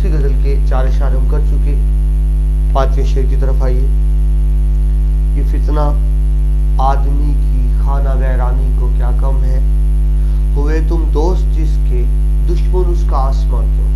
दूसरी गजल के 4 इशारे हम कर चुके। 5वें शेर की तरफ आइए। ये फितना आदमी की खाना वैरानी को क्या कम है, हुए तुम दोस्त जिसके दुश्मन उसका आसमां क्यों।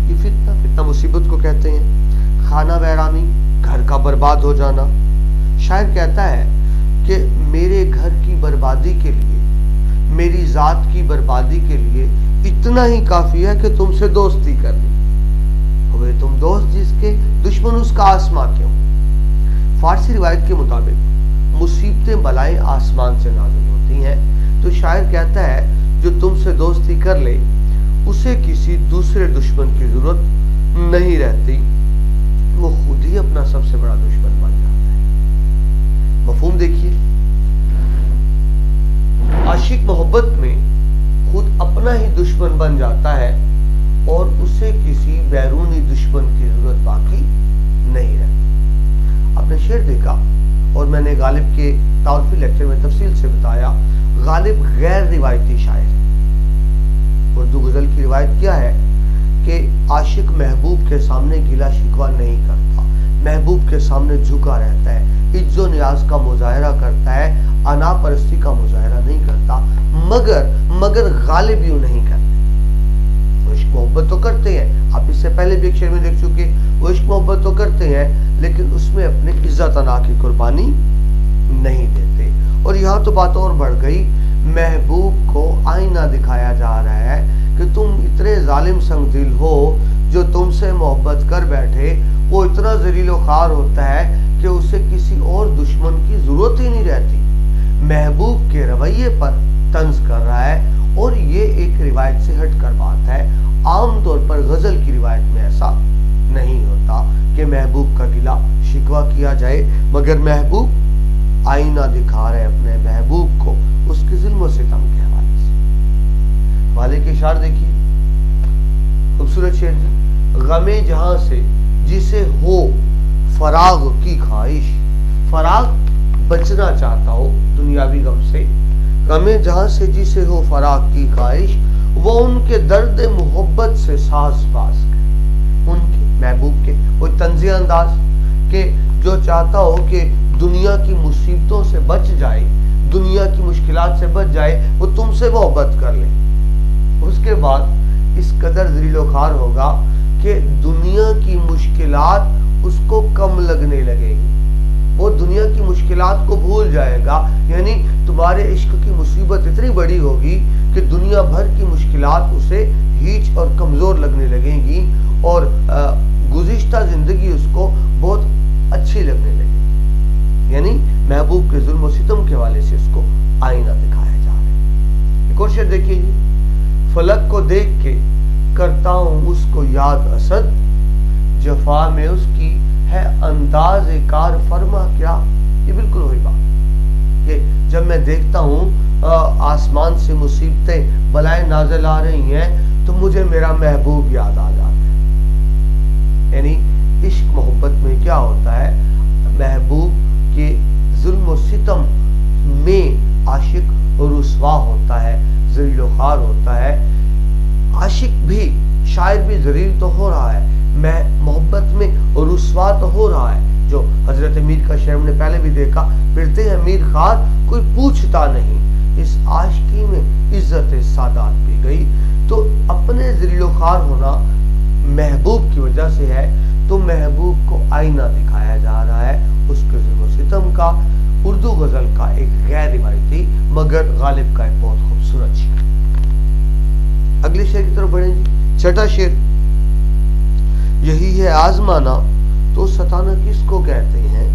ये फितना मुसीबत को कहते हैं। खाना वैरानी, घर का बर्बाद हो जाना। शायर कहता है कि मेरे घर की बर्बादी के लिए, मेरी जात की बर्बादी के लिए इतना ही काफी है कि तुमसे दोस्ती कर ली, हुए तुम दोस्त जिसके दुश्मन उसका आसमां क्यों। फारसी रिवायत के मुताबिक मुसीबतें बलाएं आसमान से नाज़िल होती हैं, तो शायर कहता है जो तुमसे दोस्ती कर ले उसे किसी दूसरे दुश्मन की जरूरत नहीं रहती, वो खुद ही अपना सबसे बड़ा दुश्मन बन जाता है। मफहूम देखिए, आशिक मोहब्बत में खुद अपना ही दुश्मन बन जाता है और उसे किसी बैरूनी दुश्मन की जरूरत बाकी नहीं रहती। आपने शेर देखा और मैंने गालिब के ताउफ़ी लेक्चर में तफसील से बताया, गालिब गैर रिवायती शायर है। उर्दू गजल की रिवायत क्या है कि आशिक महबूब के सामने गिला शिकवा नहीं करता, महबूब के सामने झुका रहता है, इज्जो नियाज का मुजाहरा करता है, अना परस्ती का मुजाहरा नहीं करता। मगर गालिब यूं नहीं करते। वो इश्क मोहब्बत तो करते हैं, आप इससे पहले भी एक शेर में देख चुके, वो इश्क मोहब्बत तो करते हैं लेकिन उसमें अपनी इज्जत अना की कुर्बानी नहीं देते। और यहाँ तो बात और बढ़ गई, महबूब को आईना दिखाया जा रहा है कि तुम इतने जालिम संग दिल हो, जो तुमसे मोहब्बत कर बैठे वो इतना जलीलो ख्वार होता है कि उसे किसी और दुश्मन की जरूरत ही नहीं रहती। महबूब के रवैये पर तंज कर रहा है। और ये एक रिवायत से हटकर बात है। आम तौर पर गजल की रिवायत में ऐसा नहीं होता कि महबूब का गिला शिकवा किया जाए, मगर महबूब आईना दिखा रहे अपने महबूब को उसके जुल्म सितम के हवाले से। वाले के इशार देखिए, खूबसूरत शेर जी। गमे जहां से जिसे हो फराग की ख्वाहिश, फराग बचना चाहता हो दुनियावी गम से, गमे जहां से जिसे हो फराग की ख्वाहिश, वो उनके दर्द मोहब्बत से सास बास करे। उनके महबूब के वो तंज़िया अंदाज के जो चाहता हो कि दुनिया की मुसीबतों से बच जाए, दुनिया की मुश्किलात से बच जाए, वो तुमसे मोहब्बत कर ले। उसके बाद इस कदर ज़लीलो ख्वार होगा कि दुनिया की मुश्किलात उसको कम लगने लगेगी, वो दुनिया की मुश्किलात को भूल जाएगा। यानी तुम्हारे इश्क की मुसीबत इतनी बड़ी होगी कि दुनिया भर की मुश्किलात उसे हीच और कमज़ोर लगने लगेंगी और गुज़िश्ता ज़िंदगी उसको बहुत अच्छी लगने लगेगी। यानी महबूब के जुल्म और सितम के हवाले से उसको आईना दिखाया जा रहा है। एक और शेर देखिए जी। फलक को देख के करता हूँ उसको याद असद, जफा में उसकी है अंदाज कार फरमा क्या। ये बिल्कुल वही बात कि जब मैं देखता हूँ आसमान से मुसीबतें बलाएं नाज़िल आ रही हैं तो मुझे मेरा महबूब याद आ जाता है। यानी इश्क मोहब्बत में क्या होता है, महबूब के जुल्म और सितम में आशिक रुसवा होता है, ज़लीलो ख्वार होता है। आशिक भी, शायर भी ज़लील तो हो रहा है, मैं मोहब्बत में रुसवा तो हो रहा है। जो हजरत मीर का शेर ने पहले भी देखा, फिरते हैं मीर खार कोई पूछता नहीं, इस आशिकी में इज्जत सादात भी गई। तो अपने ज़लीलो ख्वार होना महबूब की वजह से है, तो महबूब को आईना दिखाया जा रहा है उसके जुल्म सितम का। उर्दू गजल का एक गैर रिवायती मगर गालिब का एक बहुत खूबसूरत शेर। अगले शेर की तरफ बढ़ेंगे। छठा शेर। यही है आजमाना तो सताना किसको कहते हैं,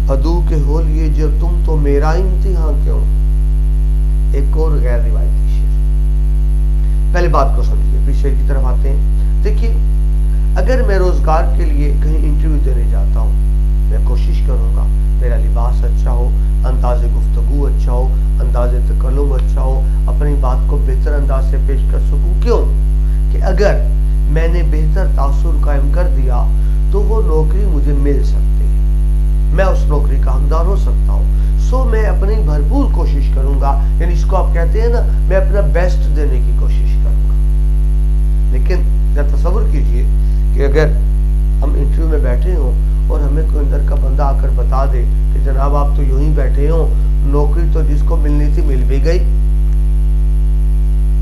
अदू के हो लिए जब तुम तो मेरा इम्तिहान क्यों। एक और गैर रिवायती शेर। पहले बात को समझिए, फिर शेर की तरफ आते हैं। देखिए, अगर मैं रोजगार के लिए कहीं इंटरव्यू देने जाता हूँ, मैं कोशिश करूंगा मेरा लिबास अच्छा हो, अंदाज़े गुफ्तगू अच्छा हो, अंदाज़े तकल्लुम अच्छा हो, अपनी बात को बेहतर अंदाज से पेश कर सकूं। क्यों कि अगर मैंने बेहतर तासुर कायम कर दिया तो वो नौकरी मुझे मिल सकती है, मैं उस नौकरी का हकदार हो सकता हूँ। सो मैं अपनी भरपूर कोशिश करूंगा, यानी इसको आप कहते हैं ना, मैं अपना बेस्ट देने की कोशिश करूंगा। लेकिन اگر ہم انٹرویو میں بیٹھے ہوں اور ہمیں کوئی اندر کا بندہ آ کر بتا دے کہ جناب آپ تو یوں ہی بیٹھے ہوں، نوکری تو جس کو ملنی تھی مل بھی گئی،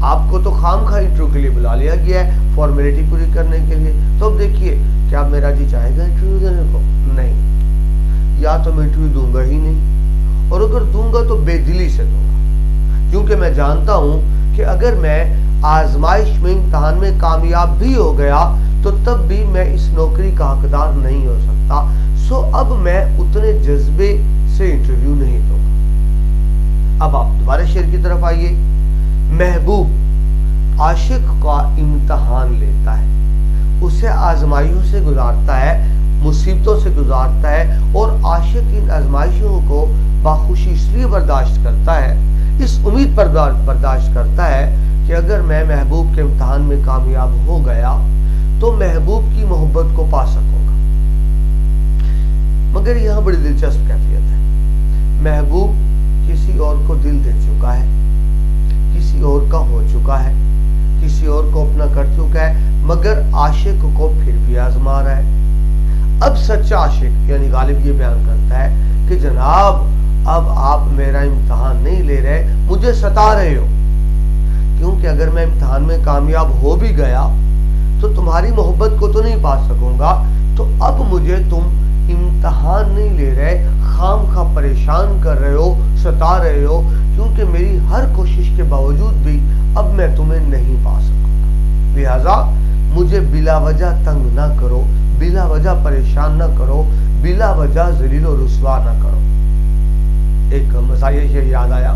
آپ کو تو خام خواہ انٹرویو کے لیے بلا لیا گیا ہے فارمیلٹی پوری کرنے کے لیے، تو اب دیکھیے کیا میرا جی چاہے گا انٹرویو دینے کو؟ نہیں، یا تو میں انٹرویو دوں گا ہی نہیں، اور اگر دوں گا تو بے دلی سے دوں گا، کیونکہ میں جانتا ہوں کہ اگر میں آزمائش میں امتحان میں کامیاب بھی ہو گیا تو تب بھی میں اس نوکری کا حقدار نہیں ہو سکتا، سو اب میں اتنے جذبے سے انٹرویو نہیں دوں گا۔ اب آپ دوبارہ شعر کی طرف آئیے۔ محبوب عاشق کا امتحان لیتا ہے، اسے آزمائشوں سے گزارتا ہے، مصیبتوں سے گزارتا ہے، اور عاشق ان آزمائشوں کو باخوشی اس لیے برداشت کرتا ہے، اس امید پر برداشت کرتا ہے کہ اگر میں محبوب کے امتحان میں کامیاب ہو گیا تو محبوب کی محبت کو پا سکوں گا۔ مگر یہاں بڑی دلچسپ کیفیت ہے، محبوب کسی اور کو دل دے چکا ہے، کسی اور کا ہو چکا ہے، کسی اور کو اپنا کر چکا ہے، مگر عاشق کو پھر بھی آزما رہا ہے۔ اب سچا عاشق یعنی غالب یہ بیان کرتا ہے کہ جناب اب آپ میرا امتحان نہیں لے رہے، مجھے ستا رہے ہو، کیونکہ اگر میں امتحان میں کامیاب ہو بھی گیا تو تمہاری محبت کو تو نہیں پا سکوں گا، تو اب مجھے تم امتحان نہیں لے رہے، خام خواہ پریشان کر رہے ہو، ستا رہے ہو، کیونکہ میری ہر کوشش کے باوجود بھی اب میں تمہیں نہیں پا سکوں گا، لہٰذا مجھے بلا وجہ تنگ نہ کرو، بلا وجہ پریشان نہ کرو، بلا وجہ ذلیل و رسوا نہ کرو۔ ایک مزاحیہ شعر یاد آیا،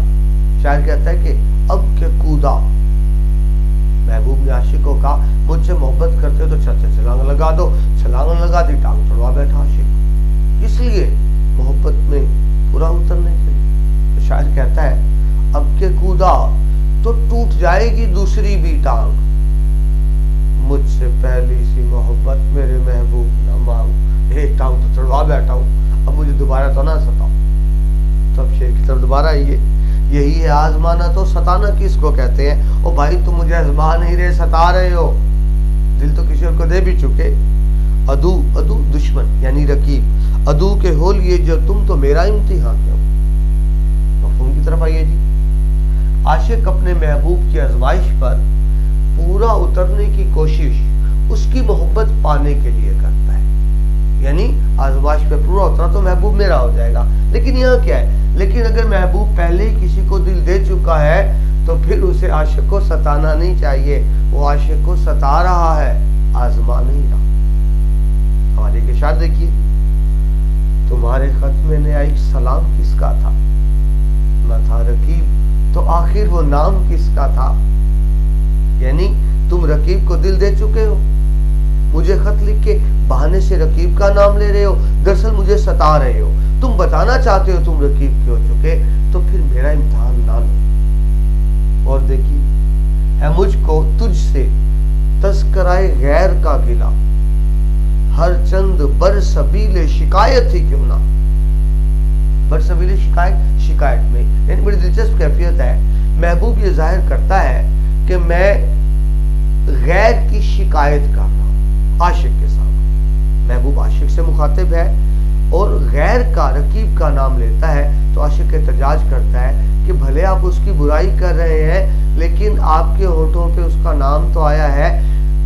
شاعر کہتا ہے کہ اب کہ کودا، محبوب نے عاشق کو کہا مجھ سے محبت کرتے ہو تو چھت سے چھلانگ لگا دو، چھلانگ لگا دی، ٹانگ توڑوا بیٹھا عاشق، اس لیے محبت میں پورا اترنے کے لیے۔ تو شاعر کہتا ہے اب کہ کودا تو ٹوٹ جائے گی دوسری بھی ٹانگ، مجھ سے پہلی سی محبت میرے محبوب نہ مانگ، ایک ٹانگ تو توڑوا بیٹھا ہوں، اب مجھے دوبارہ تو نہ ستاؤ۔ تو اب شعر کی طرف دوبارہ آئیے۔ یہی ہے آزمانا، تو ستانا کس کو کہتے ہیں؟ او بھائی تم مجھے آزما نہیں رہے، ستا رہے ہو، دل تو کسی اور کو دے بھی چکے۔ عدو دشمن یعنی رقیب، عدو کے ہو لیے جو تم تو میرا امتحان کیوں۔ مفہوم کی طرف آئیے جی۔ عاشق اپنے محبوب کی آزمائش پر پورا اترنے کی کوشش اس کی محبت پانے کے لیے کرتا ہے، یعنی آزمائش پہ پورا اترا تو محبوب میرا ہو جائے گا۔ لیکن یہاں کیا ہے، لیکن اگر محبوب پہلے ہی کسی کو دل دے چکا ہے تو پھر اسے عاشق کو ستانا نہیں چاہیے، وہ عاشق کو ستا رہا ہے، آزما نہیں رہا۔ حوالے کے شعر دیکھیے۔ تمہارے خط میں نیا ایک سلام کس کا تھا، نہ تھا رقیب تو آخر وہ نام کس کا تھا، یعنی تم رقیب کو دل دے چکے ہو، مجھے خط لکھ کے بہانے سے رقیب کا نام لے رہے ہو، دراصل مجھے ستا رہے ہو، تم بتانا چاہتے ہو تم رقیب کے ہو چکے، تو پھر میرا امتحان نہ لو۔ اور دیکھیے، ہے مجھ کو تجھ سے تذکرائے غیر کا گلہ، ہر چند برسبیل شکایت ہی کیوں نہ۔ برسبیل شکایت میں یعنی بڑی دلچسپ کیفیت ہے، محبوب یہ ظاہر کرتا ہے کہ میں غیر کی شکایت کر رہا ہوں عاشق کے ساتھ۔ محبوب عاشق سے مخاطب ہے اور غیر کا رقیب کا نام لیتا ہے، تو عاشق احتجاج کرتا ہے کہ بھلے آپ اس کی برائی کر رہے ہیں لیکن آپ کے ہونٹوں پہ اس کا نام تو آیا ہے۔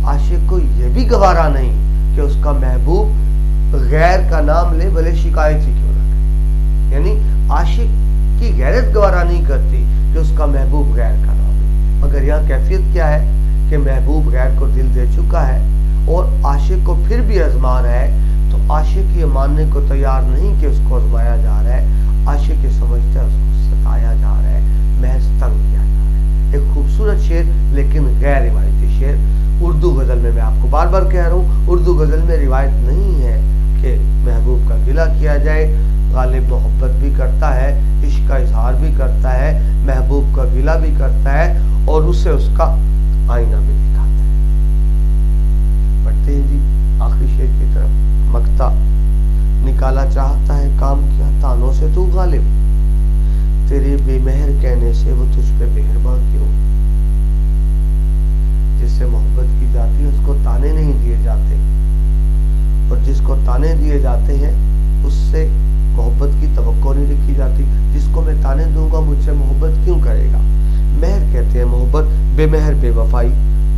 عاشق کو یہ بھی گوارا نہیں کہ اس کا محبوب غیر کا نام لے، بھلے شکایت ہی کیوں نہ کرے، یعنی عاشق کی غیرت گوارا نہیں کرتی کہ اس کا محبوب غیر کا نام لے۔ مگر یہاں کیفیت کیا ہے کہ محبوب غیر کو دل دے چکا ہے اور عاشق کو پھر بھی آزما رہا ہے، تو عاشق یہ ماننے کو تیار نہیں کہ اس کو آزمایا جا رہا ہے، عاشق یہ سمجھتا ہے اس کو ستایا جا رہا ہے، محض تنگ کیا جا رہا ہے۔ ایک خوبصورت شعر لیکن غیر روایتی شعر۔ اردو غزل میں آپ کو بار بار کہہ رہا ہوں، اردو غزل میں روایت نہیں ہے کہ محبوب کا گلہ کیا جائے، غالب محبت بھی کرتا ہے، عشق کا اظہار بھی کرتا ہے، محبوب کا گلہ بھی کرتا ہے اور اسے اس کا آئینہ بھی دکھاتا ہے۔ بڑھتے ہیں جی آخری شعر کی طرف۔ مکتا نکالا چاہتا ہے کام کیا تانوں سے تو غالب، تیرے بے مہر کہنے سے وہ تجھ پہ مہربان کیوں۔ جس سے محبت کی جاتی ہے اس کو تانے نہیں دیے جاتے، बेमहर बेवफाई,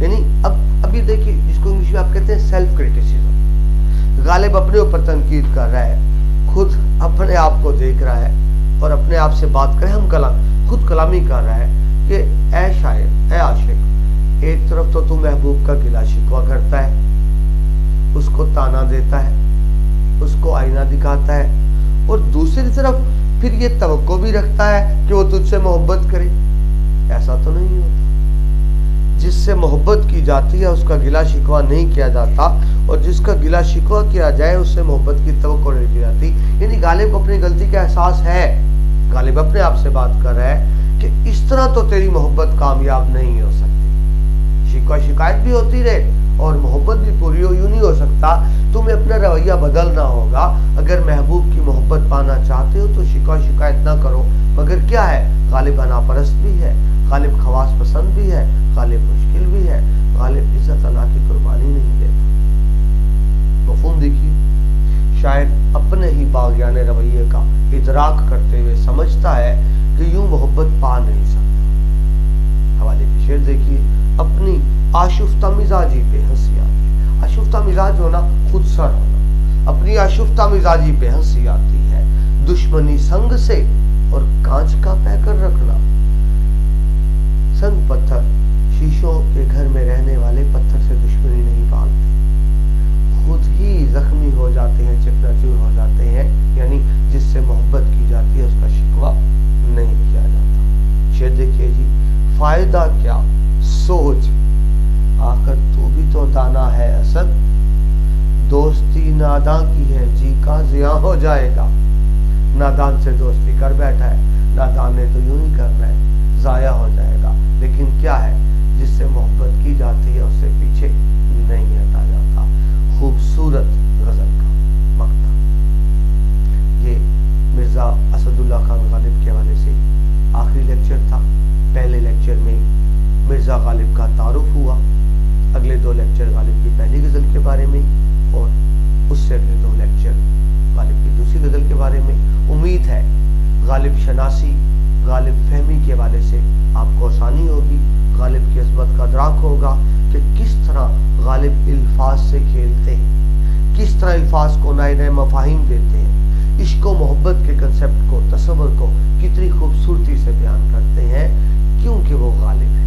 यानी अब ये देखिए जिसको इंग्लिश में आप कहते हैं सेल्फ क्रिटिसिज्म। गालिब अपने ऊपर तनकीद कर रहा है, खुद अपने आप को देख रहा है और अपने आप से बात करे, खुद कलामी कर रहा है कि ऐ शायर, ऐ आशिक, एक तरफ तो तू महबूब का गिला शिकवा करता है, उसको ताना देता है, उसको आईना दिखाता है, और दूसरी तरफ फिर ये तवक्को भी रखता है कि वो तुझसे मोहब्बत करे। ऐसा तो नहीं होता। जिससे मोहब्बत की जाती है उसका गिला शिकवा नहीं किया जाता, और जिसका गिला शिकवा किया जाए उससे मोहब्बत की तवक्को नहीं की जाती। यानी गालिब को अपनी गलती का एहसास है, गालिब अपने आप से बात कर रहा है कि इस तरह तो तेरी मोहब्बत कामयाब नहीं हो सकती। शिकवा शिकायत भी होती रहे और मोहब्बत भी पूरी हो, यूं नहीं हो सकता। तुम्हें अपना रवैया बदलना होगा। अगर महबूब की मोहब्बत पाना चाहते हो तो शिकवा शिकायत ना करो। मगर क्या है, गालिब अनापरस्त भी है, गालिब खवास पसंद भी है, गालिब मुश्किल भी है, गालिब इज्जत अल्लाह की कुर्बानी नहीं देता। मफहूम देखिए, शायद अपने ही बागियाने रवैये का इदराक करते हुए समझता है कि यूं मोहब्बत पा नहीं सकता। हवाले की शेर देखिए, अपनी आशुफ्ता मिजाजी पे हंसी आती है। आशुफ्ता मिजाज होना खुद सर होना, अपनी आशुफ्ता मिजाजी पे हंसी आती है। दुश्मनी संग से और कांच का पैकर रखना। संग पत्थर, शीशों के घर में रहने वाले पत्थर से दुश्मनी नहीं पालते, खुद ही जख्मी हो जाते हैं, चकनाचूर हो जाते हैं। यानी जिससे मोहब्बत की जाती है उसका शिकवा नहीं किया जाता। शेर देखिए जी, फायदा क्या सोच, आखिर तू भी तो दाना है असद, दोस्ती नादां की है जी का जिया हो जाएगा। नादान से दोस्ती कर बैठा है, नादान ने तो यूं ही करना है, जाया हो जाएगा। लेकिन क्या है, जिससे मोहब्बत की जाती है उससे पीछे नहीं हटा जाता। खूबसूरत गजल का मक्ता। ये मिर्जा असदुल्ला खान गालिब के हवाले से आखिरी लेक्चर था। पहले लेक्चर में मिर्जा गालिब का तारुफ हुआ, अगले 2 लेक्चर गालिब की पहली गजल के बारे में, और उससे अगले 2 लेक्चर गालिब की दूसरी गजल के बारे में। उम्मीद है गालिब शनासी, गालिब फहमी के हवाले से आपको आसानी होगी, गालिब की अज़मत का इदराक होगा कि किस तरह गालिब अल्फाज से खेलते हैं, किस तरह अल्फाज को नए नए मफाहिम देते हैं, इश्क व मोहब्बत के कंसेप्ट को, तसव्वुर को कितनी खूबसूरती से बयान करते हैं, क्योंकि वो गालिब है।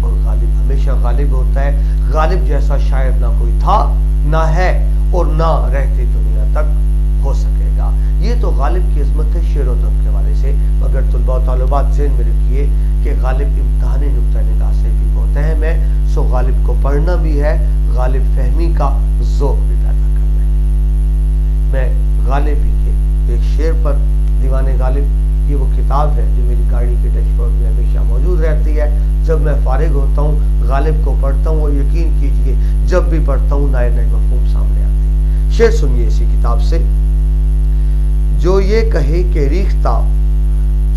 और गालिब हमेशा गालिब होता है। गालिब जैसा शायर ना कोई था, ना है, और ना रहती दुनिया तक हो सकेगा। ये तो गालिब की अज़मत है शेर व दम के हवाले से। मगर तुलबा व तालिबात ज़हन में रखिए कि गालिब इम्तिहानी नुक्ता निगाह से भी होते हैं मैं, सो गालिब को पढ़ना भी है, गालिब फहमी का ज़ौक़ भी पैदा करना है। मैं गालिब ही के एक शेर पर, दीवाने गालिब, ये वो किताब है जो मेरी गाड़ी के डैशबोर्ड में हमेशा मौजूद रहती है। जब मैं फारिग होता हूँ गालिब को पढ़ता हूँ, और यकीन कीजिए जब भी पढ़ता हूँ नए नए मफ़हूम सामने आते हैं। शेर सुनिए इसी किताब से। जो ये कहे कि रिश्ता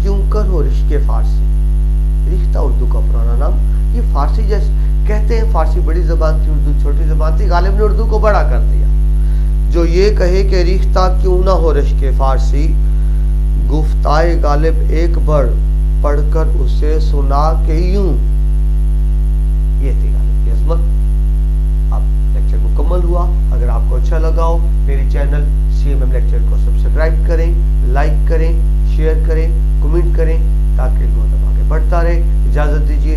क्यों करो रिश्के फारसी। रिश्ता उर्दू का पुराना नाम, ये फारसी जैसे कहते हैं, फारसी बड़ी ज़बान थी, उर्दू छोटी ज़बान थी, गालिब ने उर्दू को बड़ा कर दिया। जो ये कहे कि रिश्ता क्यों ना हो रिश्के फारसी, गुफ्ताए गालिब एक बार पढ़कर उसे सुना के यूं। ये थी गालिब की अज़मत। अब लेक्चर मुकम्मल हुआ। अगर आपको अच्छा लगा हो, मेरे चैनल CMM लेक्चर को सब्सक्राइब करें, लाइक करें, शेयर करें, कमेंट करें, ताकि लोग आगे बढ़ता रहे। इजाज़त दीजिए।